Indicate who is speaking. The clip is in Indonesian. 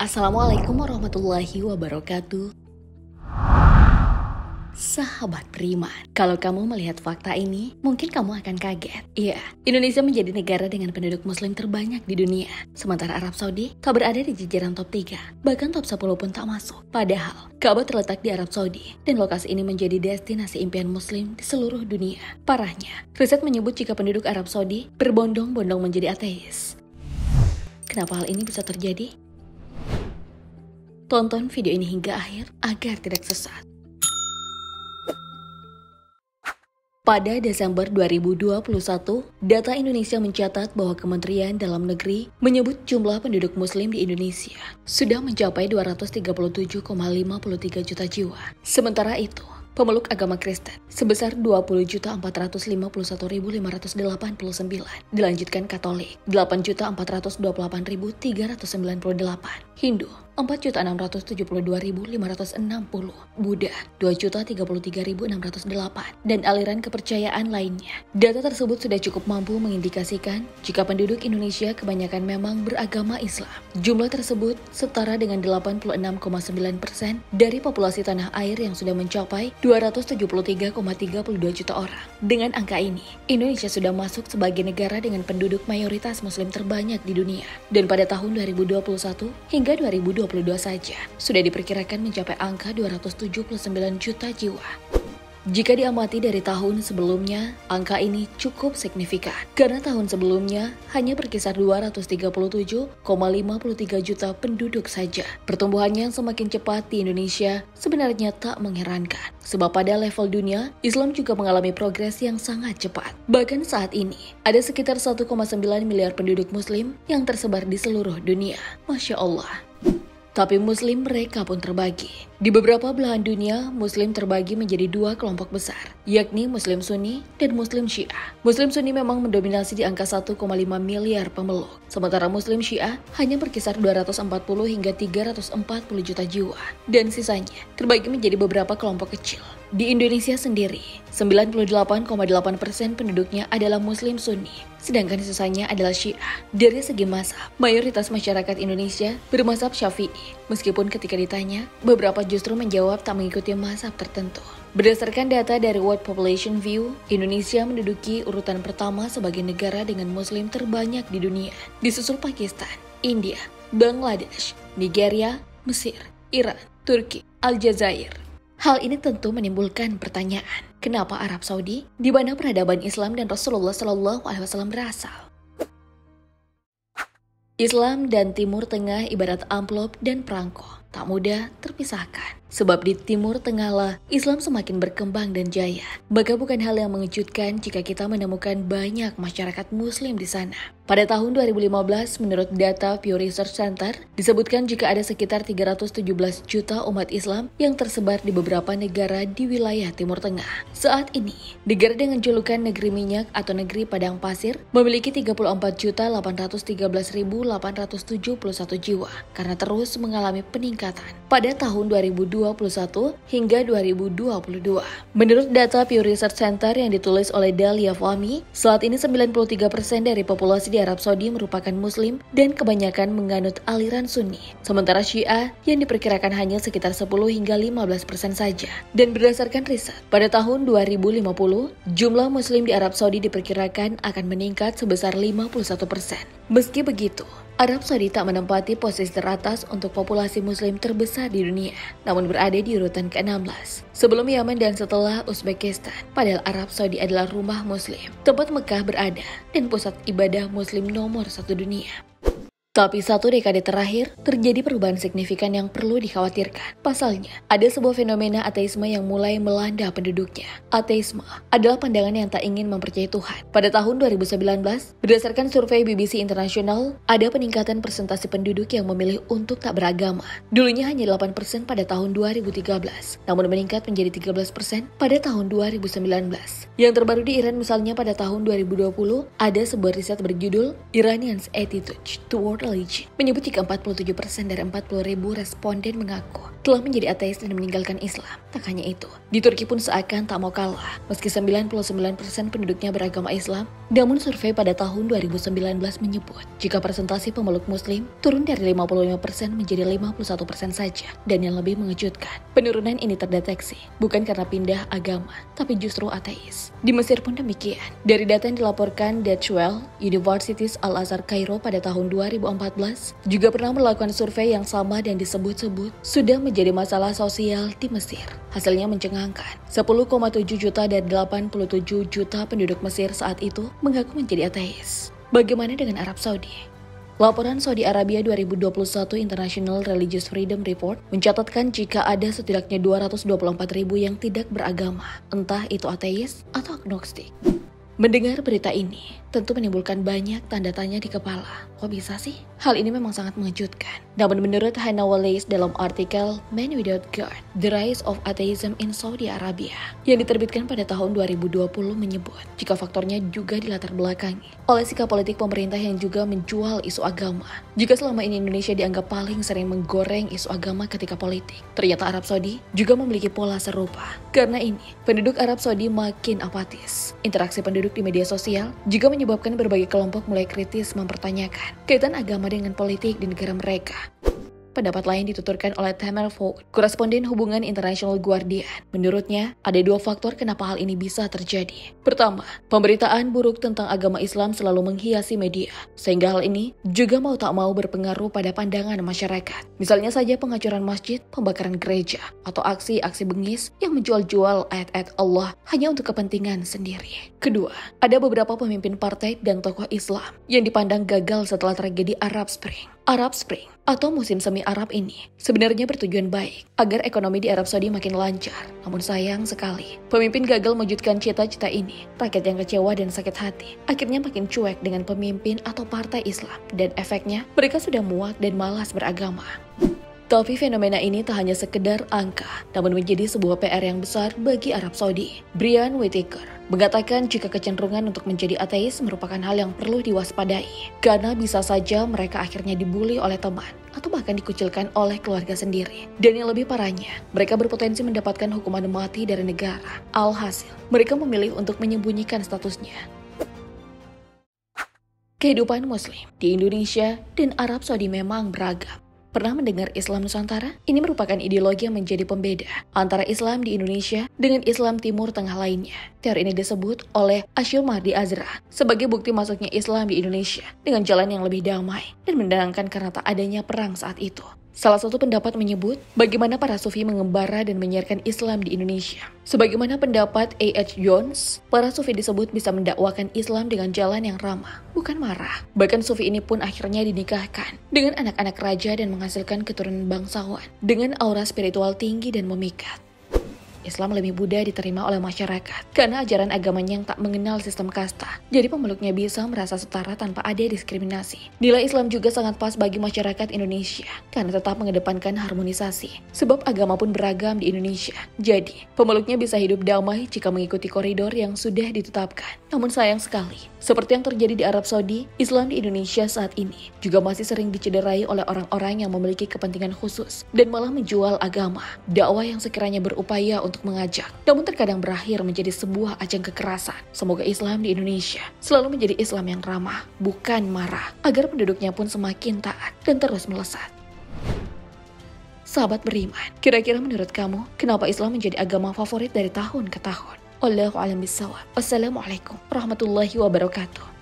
Speaker 1: Assalamualaikum warahmatullahi wabarakatuh. Sahabat beriman, kalau kamu melihat fakta ini, mungkin kamu akan kaget. Iya, Indonesia menjadi negara dengan penduduk muslim terbanyak di dunia. Sementara Arab Saudi tak berada di jajaran top 3, bahkan top 10 pun tak masuk. Padahal, Ka'bah terletak di Arab Saudi, dan lokasi ini menjadi destinasi impian muslim di seluruh dunia. Parahnya, riset menyebut jika penduduk Arab Saudi berbondong-bondong menjadi ateis. Kenapa hal ini bisa terjadi? Tonton video ini hingga akhir agar tidak sesat. Pada Desember 2021, data Indonesia mencatat bahwa Kementerian Dalam Negeri menyebut jumlah penduduk muslim di Indonesia sudah mencapai 237,53 juta jiwa. Sementara itu, pemeluk agama Kristen sebesar 20.451.589, dilanjutkan Katolik 8.428.398, Hindu 4.672.560, Buddha 2.033.608, dan aliran kepercayaan lainnya. Data tersebut sudah cukup mampu mengindikasikan jika penduduk Indonesia kebanyakan memang beragama Islam. Jumlah tersebut setara dengan 86,9% dari populasi tanah air yang sudah mencapai 273,32 juta orang. Dengan angka ini, Indonesia sudah masuk sebagai negara dengan penduduk mayoritas muslim terbanyak di dunia. Dan pada tahun 2021 hingga 2022 saja, sudah diperkirakan mencapai angka 279 juta jiwa. Jika diamati dari tahun sebelumnya, angka ini cukup signifikan. Karena tahun sebelumnya hanya berkisar 237,53 juta penduduk saja. Pertumbuhannya yang semakin cepat di Indonesia sebenarnya tak mengherankan. Sebab pada level dunia, Islam juga mengalami progres yang sangat cepat. Bahkan saat ini, ada sekitar 1,9 miliar penduduk muslim yang tersebar di seluruh dunia. Masya Allah. Tapi muslim mereka pun terbagi. Di beberapa belahan dunia, muslim terbagi menjadi dua kelompok besar, yakni muslim sunni dan muslim syiah. Muslim sunni memang mendominasi di angka 1,5 miliar pemeluk, sementara muslim syiah hanya berkisar 240 hingga 340 juta jiwa, dan sisanya terbagi menjadi beberapa kelompok kecil. Di Indonesia sendiri, 98,8% penduduknya adalah muslim sunni, sedangkan sisanya adalah syiah. Dari segi mazhab, mayoritas masyarakat Indonesia bermazhab Syafi'i, meskipun ketika ditanya, beberapa justru menjawab tak mengikuti mazhab tertentu. Berdasarkan data dari World Population View, Indonesia menduduki urutan pertama sebagai negara dengan muslim terbanyak di dunia, disusul Pakistan, India, Bangladesh, Nigeria, Mesir, Iran, Turki, Aljazair. Hal ini tentu menimbulkan pertanyaan, kenapa Arab Saudi, di mana peradaban Islam dan Rasulullah SAW berasal? Islam dan Timur Tengah ibarat amplop dan perangko, tak mudah terpisahkan. Sebab di Timur Tengah lah Islam semakin berkembang dan jaya. Maka bukan hal yang mengejutkan jika kita menemukan banyak masyarakat muslim di sana. Pada tahun 2015, menurut data Pew Research Center, disebutkan jika ada sekitar 317 juta umat Islam yang tersebar di beberapa negara di wilayah Timur Tengah. Saat ini, negara dengan julukan negeri minyak atau negeri padang pasir memiliki 34.813.871 jiwa karena terus mengalami peningkatan pada tahun 2021 hingga 2022. Menurut data Pew Research Center yang ditulis oleh Dalia Fahmi, saat ini 93% dari populasi di Arab Saudi merupakan muslim dan kebanyakan menganut aliran sunni. Sementara syiah yang diperkirakan hanya sekitar 10 hingga 15% saja. Dan berdasarkan riset, pada tahun 2050, jumlah muslim di Arab Saudi diperkirakan akan meningkat sebesar 51%. Meski begitu, Arab Saudi tak menempati posisi teratas untuk populasi muslim terbesar di dunia, namun berada di urutan ke-16. Sebelum Yaman dan setelah Uzbekistan, padahal Arab Saudi adalah rumah muslim, tempat Mekah berada, dan pusat ibadah muslim nomor 1 dunia. Tapi satu dekade terakhir, terjadi perubahan signifikan yang perlu dikhawatirkan. Pasalnya, ada sebuah fenomena ateisme yang mulai melanda penduduknya. Ateisme adalah pandangan yang tak ingin mempercayai Tuhan. Pada tahun 2019, berdasarkan survei BBC International, ada peningkatan persentase penduduk yang memilih untuk tak beragama. Dulunya hanya 8% pada tahun 2013, namun meningkat menjadi 13% pada tahun 2019. Yang terbaru di Iran misalnya pada tahun 2020, ada sebuah riset berjudul Iranians' Attitude Toward Religion menyebut jika 47% dari 40.000 responden mengaku telah menjadi ateis dan meninggalkan Islam. Tak hanya itu, di Turki pun seakan tak mau kalah. Meski 99% penduduknya beragama Islam, namun survei pada tahun 2019 menyebut jika presentasi pemeluk Muslim turun dari 55% menjadi 51% saja. Dan yang lebih mengejutkan, penurunan ini terdeteksi bukan karena pindah agama, tapi justru ateis. Di Mesir pun demikian. Dari data yang dilaporkan Deutsche Universitas Al-Azhar Kairo pada tahun 2014, juga pernah melakukan survei yang sama dan disebut-sebut sudah menjadi masalah sosial di Mesir. Hasilnya mencengangkan. 10,7 juta dari 87 juta penduduk Mesir saat itu mengaku menjadi ateis. Bagaimana dengan Arab Saudi? Laporan Saudi Arabia 2021 International Religious Freedom Report mencatatkan jika ada setidaknya 224.000 yang tidak beragama, entah itu ateis atau agnostik. Mendengar berita ini tentu menimbulkan banyak tanda tanya di kepala. Kok bisa sih? Hal ini memang sangat mengejutkan. Namun menurut Hannah Wallace dalam artikel Man Without God, The Rise of Atheism in Saudi Arabia yang diterbitkan pada tahun 2020 menyebut jika faktornya juga dilatar belakangi oleh sikap politik pemerintah yang juga menjual isu agama. Jika selama ini Indonesia dianggap paling sering menggoreng isu agama ketika politik, ternyata Arab Saudi juga memiliki pola serupa. Karena ini, penduduk Arab Saudi makin apatis. Interaksi penduduk di media sosial juga menyebabkan berbagai kelompok mulai kritis mempertanyakan kaitan agama dengan politik di negara mereka. Pendapat lain dituturkan oleh Tamer Fouad, koresponden hubungan internasional Guardian. Menurutnya, ada dua faktor kenapa hal ini bisa terjadi. Pertama, pemberitaan buruk tentang agama Islam selalu menghiasi media, sehingga hal ini juga mau tak mau berpengaruh pada pandangan masyarakat. Misalnya saja penghancuran masjid, pembakaran gereja, atau aksi-aksi bengis yang menjual-jual ayat-ayat Allah hanya untuk kepentingan sendiri. Kedua, ada beberapa pemimpin partai dan tokoh Islam yang dipandang gagal setelah tragedi Arab Spring. Arab Spring atau musim semi Arab ini sebenarnya bertujuan baik agar ekonomi di Arab Saudi makin lancar. Namun sayang sekali, pemimpin gagal mewujudkan cita-cita ini. Rakyat yang kecewa dan sakit hati akhirnya makin cuek dengan pemimpin atau partai Islam. Dan efeknya, mereka sudah muak dan malas beragama. Tapi fenomena ini tak hanya sekedar angka, namun menjadi sebuah PR yang besar bagi Arab Saudi. Brian Whitaker mengatakan jika kecenderungan untuk menjadi ateis merupakan hal yang perlu diwaspadai, karena bisa saja mereka akhirnya dibully oleh teman, atau bahkan dikucilkan oleh keluarga sendiri. Dan yang lebih parahnya, mereka berpotensi mendapatkan hukuman mati dari negara. Alhasil, mereka memilih untuk menyembunyikan statusnya. Kehidupan Muslim di Indonesia dan Arab Saudi memang beragam. Pernah mendengar Islam Nusantara? Ini merupakan ideologi yang menjadi pembeda antara Islam di Indonesia dengan Islam Timur Tengah lainnya. Teori ini disebut oleh Ashil Mahdi Azra sebagai bukti masuknya Islam di Indonesia dengan jalan yang lebih damai dan menenangkan karena tak adanya perang saat itu. Salah satu pendapat menyebut bagaimana para sufi mengembara dan menyiarkan Islam di Indonesia. Sebagaimana pendapat A.H. Jones, para sufi disebut bisa mendakwakan Islam dengan jalan yang ramah, bukan marah. Bahkan sufi ini pun akhirnya dinikahkan dengan anak-anak raja dan menghasilkan keturunan bangsawan dengan aura spiritual tinggi dan memikat. Islam lebih mudah diterima oleh masyarakat karena ajaran agamanya yang tak mengenal sistem kasta. Jadi pemeluknya bisa merasa setara tanpa ada diskriminasi. Nilai Islam juga sangat pas bagi masyarakat Indonesia karena tetap mengedepankan harmonisasi. Sebab agama pun beragam di Indonesia. Jadi pemeluknya bisa hidup damai jika mengikuti koridor yang sudah ditetapkan. Namun sayang sekali, seperti yang terjadi di Arab Saudi, Islam di Indonesia saat ini juga masih sering dicederai oleh orang-orang yang memiliki kepentingan khusus dan malah menjual agama. Dakwah yang sekiranya berupaya untuk mengajak, namun terkadang berakhir menjadi sebuah ajang kekerasan. Semoga Islam di Indonesia selalu menjadi Islam yang ramah, bukan marah, agar penduduknya pun semakin taat dan terus melesat. Sahabat beriman, kira-kira menurut kamu, kenapa Islam menjadi agama favorit dari tahun ke tahun? Wallahu a'lam bishawab. Wassalamualaikum warahmatullahi wabarakatuh.